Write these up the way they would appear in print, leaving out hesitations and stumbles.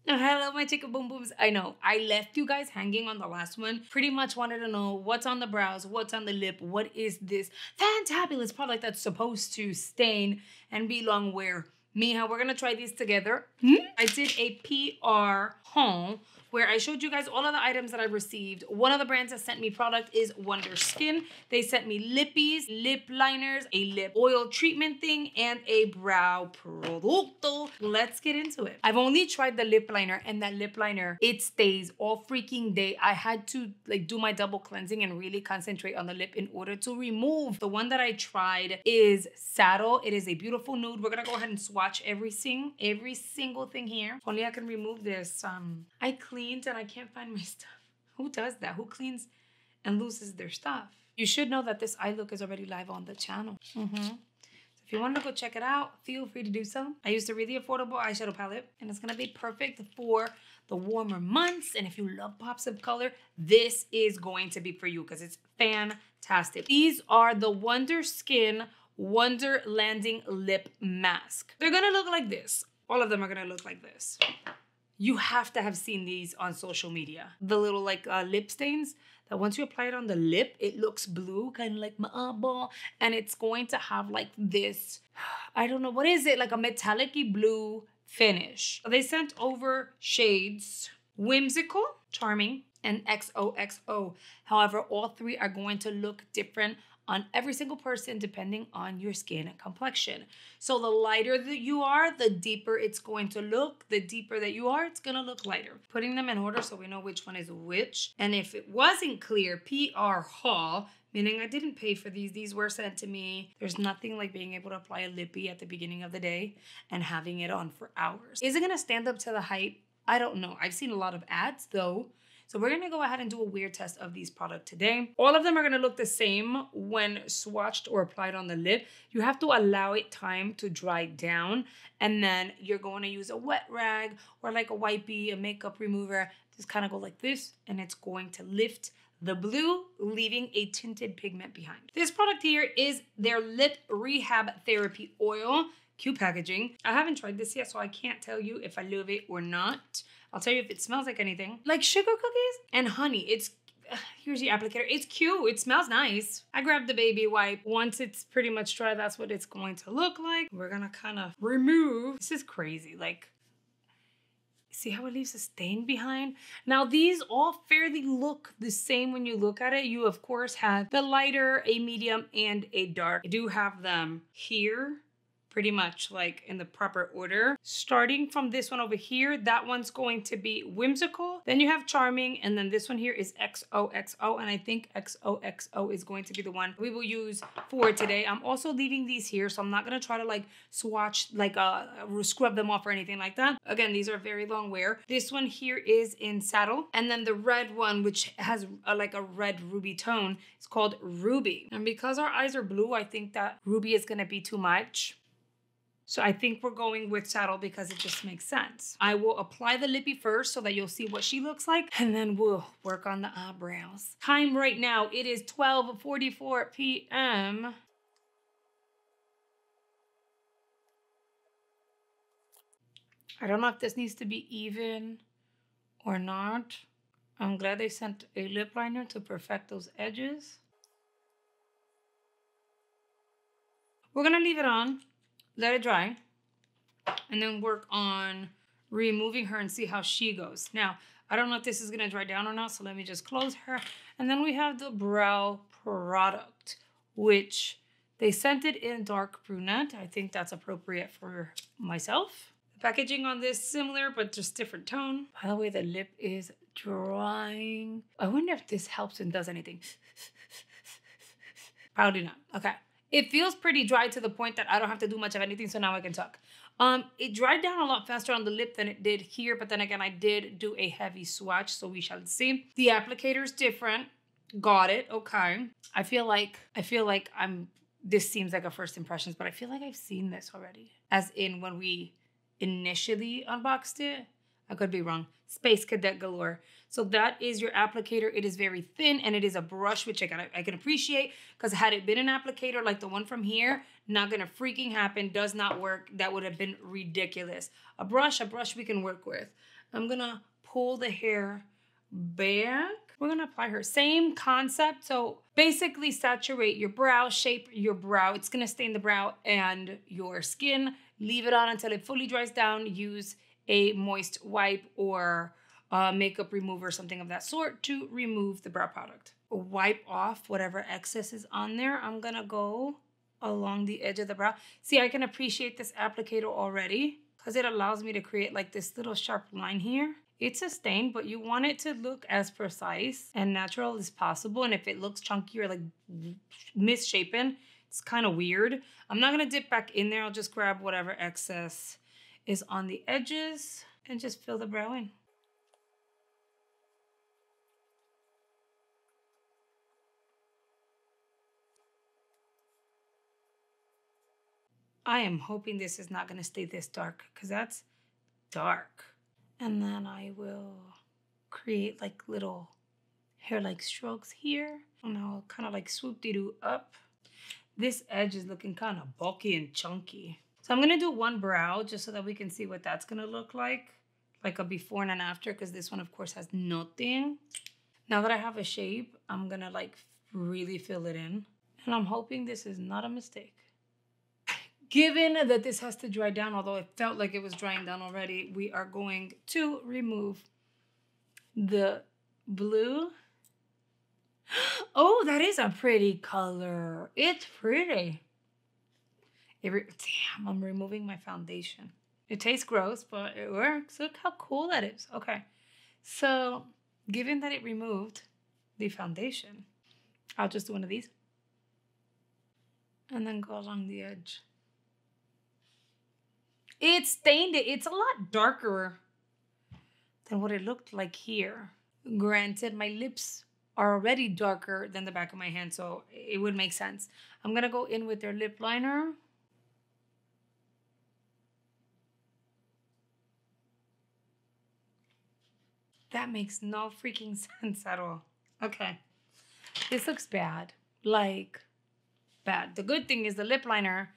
Hello, my chicken boom booms. I know I left you guys hanging on the last one. Pretty much wanted to know what's on the brows, what's on the lip, what is this fantabulous product that's supposed to stain and be long wear. Mija, we're gonna try these together. I did a PR haul where I showed you guys all of the items that I received. One of the brands that sent me product is Wonderskin. They sent me lippies, lip liners, a lip oil treatment thing, and a brow producto. Let's get into it. I've only tried the lip liner, and that lip liner, it stays all freaking day. I had to like do my double cleansing and really concentrate on the lip in order to remove. The one that I tried is Saddle. It is a beautiful nude. We're gonna go ahead and swatch every single thing here. If only I can remove this. I cleaned and I can't find my stuff. Who does that? Who cleans and loses their stuff? You should know that this eye look is already live on the channel. So if you want to go check it out, feel free to do so. I used a really affordable eyeshadow palette, and it's gonna be perfect for the warmer months. And if you love pops of color, this is going to be for you because it's fantastic. These are the Wonderskin Wonder Landing Lip Mask. They're gonna look like this. All of them are gonna look like this. You have to have seen these on social media. The little like lip stains that once you apply it on the lip, it looks blue, kind of like my eyeball. And it's going to have like this, I don't know, what is it? Like a metallic-y blue finish. They sent over shades Whimsical, Charming, and XOXO. However, all three are going to look different on every single person depending on your skin and complexion. So the lighter that you are, the deeper it's going to look. The deeper that you are, it's gonna look lighter. Putting them in order so we know which one is which. And if it wasn't clear, PR haul, meaning I didn't pay for these were sent to me. There's nothing like being able to apply a lippy at the beginning of the day and having it on for hours. Is it gonna stand up to the hype? I don't know. I've seen a lot of ads though. So we're gonna go ahead and do a weird test of these products today. All of them are gonna look the same when swatched or applied on the lip. You have to allow it time to dry down, and then you're going to use a wet rag or like a wipey, a makeup remover. Just kind of go like this, and it's going to lift the blue, leaving a tinted pigment behind. This product here is their Lip Rehab Therapy Oil. Cute packaging. I haven't tried this yet, so I can't tell you if I love it or not. I'll tell you if it smells like anything. Like sugar cookies and honey. It's, here's the applicator. It's cute. It smells nice. I grabbed the baby wipe. Once it's pretty much dry, that's what it's going to look like. We're gonna kind of remove. This is crazy. Like, see how it leaves a stain behind? Now, these all fairly look the same when you look at it. You, of course, have the lighter, a medium, and a dark. I do have them here, pretty much like in the proper order. Starting from this one over here, that one's going to be Whimsical. Then you have Charming, and then this one here is XOXO, and I think XOXO is going to be the one we will use for today. I'm also leaving these here, so I'm not gonna try to like swatch, like scrub them off or anything like that. Again, these are very long wear. This one here is in Saddle, and then the red one, which has like a red ruby tone, is called Ruby. And because our eyes are blue, I think that Ruby is gonna be too much. So I think we're going with Saddle because it just makes sense. I will apply the lippy first so that you'll see what she looks like, and then we'll work on the eyebrows. Time right now, it is 12:44 p.m. I don't know if this needs to be even or not. I'm glad they sent a lip liner to perfect those edges. We're gonna leave it on. Let it dry, and then work on removing her and see how she goes. Now, I don't know if this is gonna dry down or not, so let me just close her. And then we have the brow product, which they sent it in dark brunette. I think that's appropriate for myself. The packaging on this similar, but just different tone. By the way, the lip is drying. I wonder if this helps and does anything. Probably not. Okay. It feels pretty dry to the point that I don't have to do much of anything, so now I can talk. It dried down a lot faster on the lip than it did here, but then again, I did do a heavy swatch, so we shall see. The applicator is different. Got it, okay. I feel like this seems like a first impressions, but I feel like I've seen this already. As in when we initially unboxed it. I could be wrong. Space Cadet galore. So that is your applicator. It is very thin, and it is a brush, which I can appreciate, because had it been an applicator like the one from here, not gonna freaking happen, does not work. That would have been ridiculous. A brush we can work with. I'm gonna pull the hair back. We're gonna apply her. Same concept. So basically saturate your brow, shape your brow. It's gonna stain the brow and your skin. Leave it on until it fully dries down. Use a moist wipe or makeup remover, something of that sort, to remove the brow product. Wipe off whatever excess is on there. I'm gonna go along the edge of the brow. See, I can appreciate this applicator already because it allows me to create like this little sharp line here. It's a stain, but you want it to look as precise and natural as possible. And if it looks chunky or like misshapen, it's kind of weird. I'm not gonna dip back in there. I'll just grab whatever excess is on the edges and just fill the brow in. I am hoping this is not gonna stay this dark because that's dark. And then I will create like little hair-like strokes here. And I'll kind of like swoop-de-doo up. This edge is looking kind of bulky and chunky. So I'm gonna do one brow just so that we can see what that's gonna look like a before and an after, because this one of course has nothing. Now that I have a shape, I'm gonna like really fill it in. And I'm hoping this is not a mistake. Given that this has to dry down, although it felt like it was drying down already, we are going to remove the blue. Oh, that is a pretty color. It's pretty. Damn, I'm removing my foundation. It tastes gross, but it works. Look how cool that is. Okay, so given that it removed the foundation, I'll just do one of these and then go along the edge. It stained it. It's a lot darker than what it looked like here. Granted, my lips are already darker than the back of my hand, so it would make sense. I'm gonna go in with their lip liner. That makes no freaking sense at all. Okay, this looks bad, like bad. The good thing is the lip liner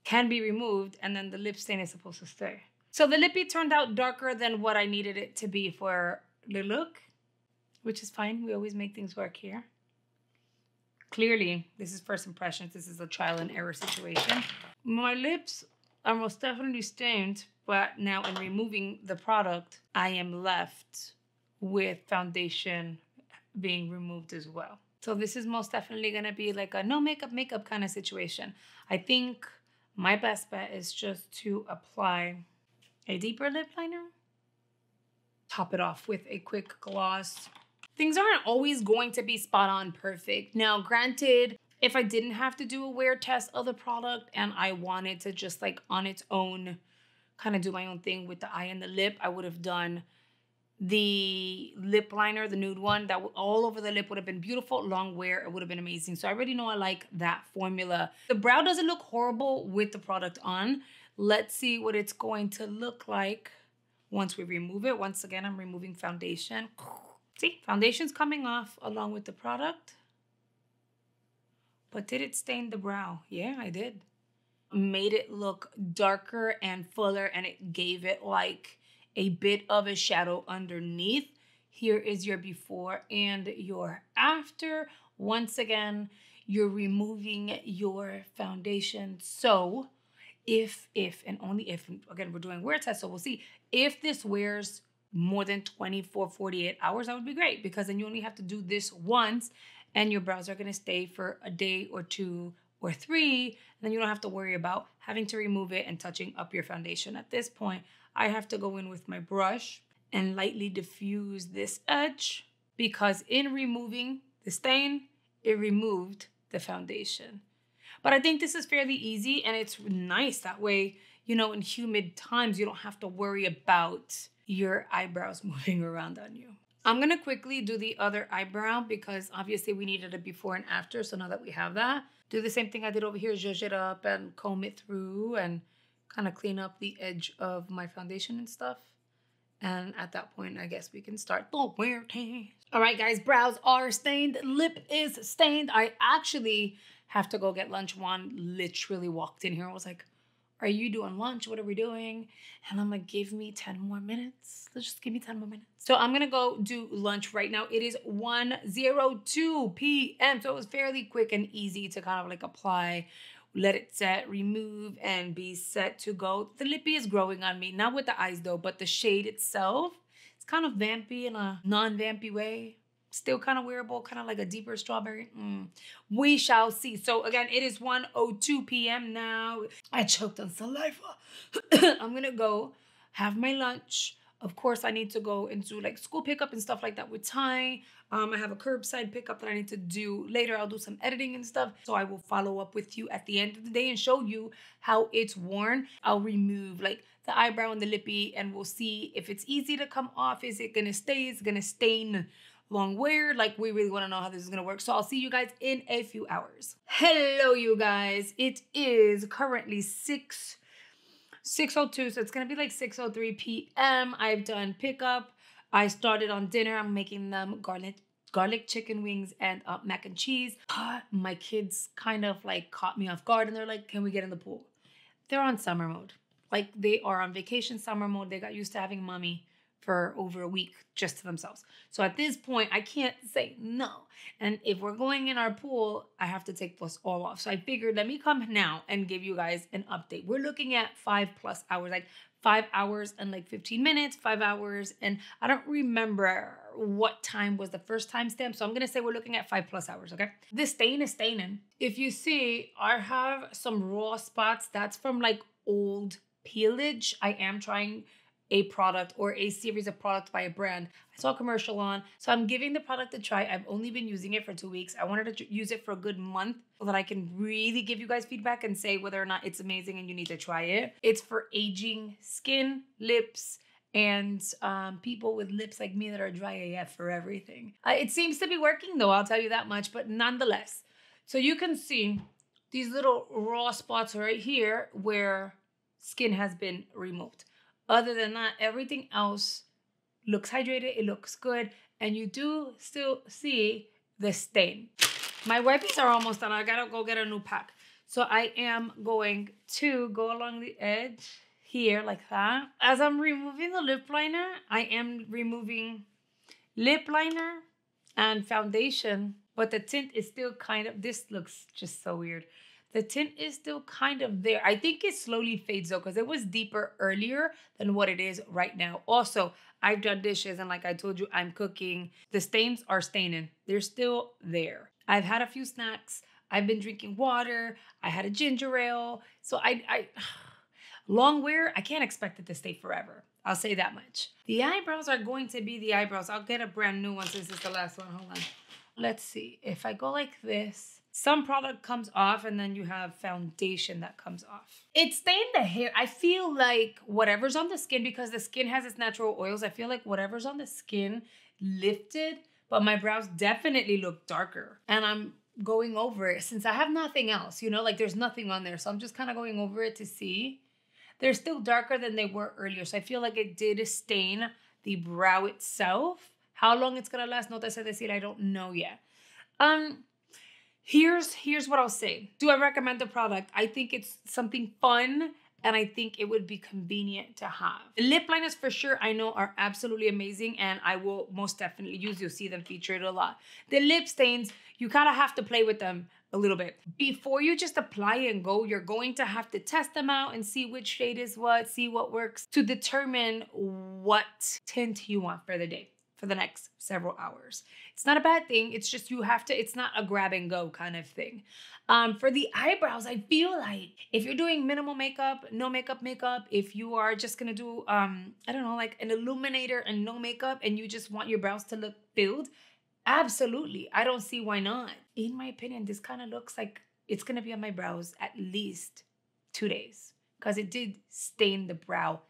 can be removed and then the lip stain is supposed to stay. So the lippy turned out darker than what I needed it to be for the look, which is fine. We always make things work here. Clearly, this is first impressions. This is a trial and error situation. My lips are most definitely stained, but now in removing the product, I am left with foundation being removed as well. So this is most definitely gonna be like a no makeup kind of situation. I think my best bet is just to apply a deeper lip liner, top it off with a quick gloss. Things aren't always going to be spot on perfect. Now, granted, if I didn't have to do a wear test of the product and I wanted to just like on its own kind of do my own thing with the eye and the lip, I would have done the lip liner, the nude one, that all over the lip would have been beautiful. Long wear, it would have been amazing. So I already know I like that formula. The brow doesn't look horrible with the product on. Let's see what it's going to look like once we remove it. Once again, I'm removing foundation. See, foundation's coming off along with the product. But did it stain the brow? Yeah, I did. Made it look darker and fuller, and it gave it like a bit of a shadow underneath. Here is your before and your after. Once again, you're removing your foundation. So if and only if, again, we're doing wear test, so we'll see. If this wears more than 24, 48 hours, that would be great, because then you only have to do this once and your brows are gonna stay for a day or 2 or 3, and then you don't have to worry about having to remove it and touching up your foundation. At this point, I have to go in with my brush and lightly diffuse this edge, because in removing the stain, it removed the foundation. But I think this is fairly easy, and it's nice that way, you know, in humid times, you don't have to worry about your eyebrows moving around on you. I'm gonna quickly do the other eyebrow because obviously we needed a before and after. So now that we have that, do the same thing I did over here, zhuzh it up and comb it through and kind of clean up the edge of my foundation and stuff. And at that point, I guess we can start the wear test. All right, guys, brows are stained. Lip is stained. I actually have to go get lunch. Juan literally walked in here and was like, Are you doing lunch? What are we doing? And I'm like, give me 10 more minutes. Let's just give me 10 more minutes. So I'm gonna go do lunch right now. It is 1:02 p.m. So it was fairly quick and easy to kind of like apply, let it set, remove, and be set to go. The lippy is growing on me, not with the eyes though, but the shade itself, it's kind of vampy in a non-vampy way. Still kind of wearable, kind of like a deeper strawberry. We shall see. So again, it is 1:02 p.m. now. I choked on saliva. I'm gonna go have my lunch. Of course, I need to go into like school pickup and stuff like that with Ty. I have a curbside pickup that I need to do later. I'll do some editing and stuff. So I will follow up with you at the end of the day and show you how it's worn. I'll remove like the eyebrow and the lippy and we'll see if it's easy to come off. Is it gonna stay? Is it gonna stain? Long wear? Like, we really want to know how this is gonna work. So I'll see you guys in a few hours. Hello, you guys. It is currently 6:02, so it's gonna be like 6:03 p.m. I've done pickup. I started on dinner. I'm making them garlic chicken wings and mac and cheese. My kids kind of like caught me off guard and they're like, can we get in the pool? They're on summer mode. Like, they are on vacation summer mode. They got used to having mommy for over a week just to themselves. So at this point, I can't say no. And if we're going in our pool, I have to take this all off. So I figured, let me come now and give you guys an update. We're looking at 5+ hours, like 5 hours and like 15 minutes, 5 hours. And I don't remember what time was the first timestamp. So I'm gonna say we're looking at 5+ hours, okay? The stain is staining. If you see, I have some raw spots. That's from like old peelage. I am trying a product or a series of products by a brand I saw a commercial on. So I'm giving the product a try. I've only been using it for 2 weeks. I wanted to use it for a good month so that I can really give you guys feedback and say whether or not it's amazing and you need to try it. It's for aging skin, lips, and people with lips like me that are dry AF for everything. It seems to be working though, I'll tell you that much, but nonetheless. So you can see these little raw spots right here where skin has been removed. Other than that, everything else looks hydrated, it looks good, and you do still see the stain. My wipes are almost done. I gotta go get a new pack. So I am going to go along the edge here like that. As I'm removing the lip liner, I am removing lip liner and foundation, but the tint is still kind of, this looks just so weird. The tint is still kind of there. I think it slowly fades though, because it was deeper earlier than what it is right now. Also, I've done dishes and like I told you, I'm cooking. The stains are staining. They're still there. I've had a few snacks. I've been drinking water. I had a ginger ale. So I long wear, I can't expect it to stay forever. I'll say that much. The eyebrows are going to be the eyebrows. I'll get a brand new one since it's the last one. Hold on. Let's see. If I go like this, some product comes off and then you have foundation that comes off. It stained the hair. I feel like whatever's on the skin, because the skin has its natural oils, I feel like whatever's on the skin lifted, but my brows definitely look darker. And I'm going over it since I have nothing else, you know, like there's nothing on there. So I'm just kind of going over it to see. They're still darker than they were earlier. So I feel like it did stain the brow itself. How long it's gonna last, no te sé decir, I don't know yet. Here's what I'll say. Do I recommend the product? I think it's something fun and I think it would be convenient to have. The lip liners for sure I know are absolutely amazing and I will most definitely use. You'll see them featured a lot. The lip stains, you kind of have to play with them a little bit. Before you just apply and go, you're going to have to test them out and see which shade is what, see what works to determine what tint you want for the day, for the next several hours. It's not a bad thing. It's just you have to, it's not a grab and go kind of thing. For the eyebrows, I feel like if you're doing minimal makeup, no makeup, if you are just gonna do, I don't know, like an illuminator and no makeup and you just want your brows to look filled, absolutely. I don't see why not. In my opinion, this kind of looks like it's gonna be on my brows at least 2 days because it did stain the brow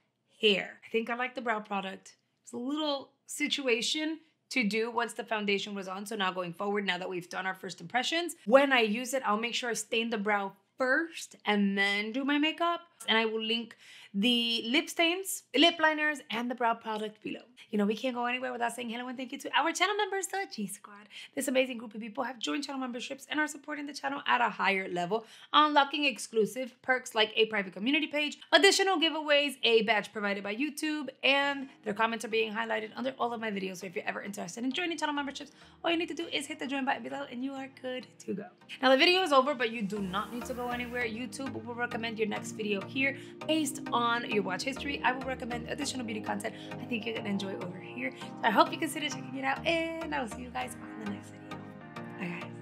hair. I think I like the brow product. It's a little situation to do once the foundation was on. So now going forward, now that we've done our first impressions, when I use it, I'll make sure I stain the brow first and then do my makeup. And I will link the lip stains, lip liners, and the brow product below. You know, we can't go anywhere without saying hello and thank you to our channel members, the G Squad. This amazing group of people have joined channel memberships and are supporting the channel at a higher level, unlocking exclusive perks like a private community page, additional giveaways, a badge provided by YouTube, and their comments are being highlighted under all of my videos. So if you're ever interested in joining channel memberships, all you need to do is hit the join button below and you are good to go. Now the video is over, but you do not need to go anywhere. YouTube will recommend your next video here based on your watch history. I will recommend additional beauty content I think you're gonna enjoy over here. So I hope you consider checking it out, and I will see you guys on the next video. Bye guys.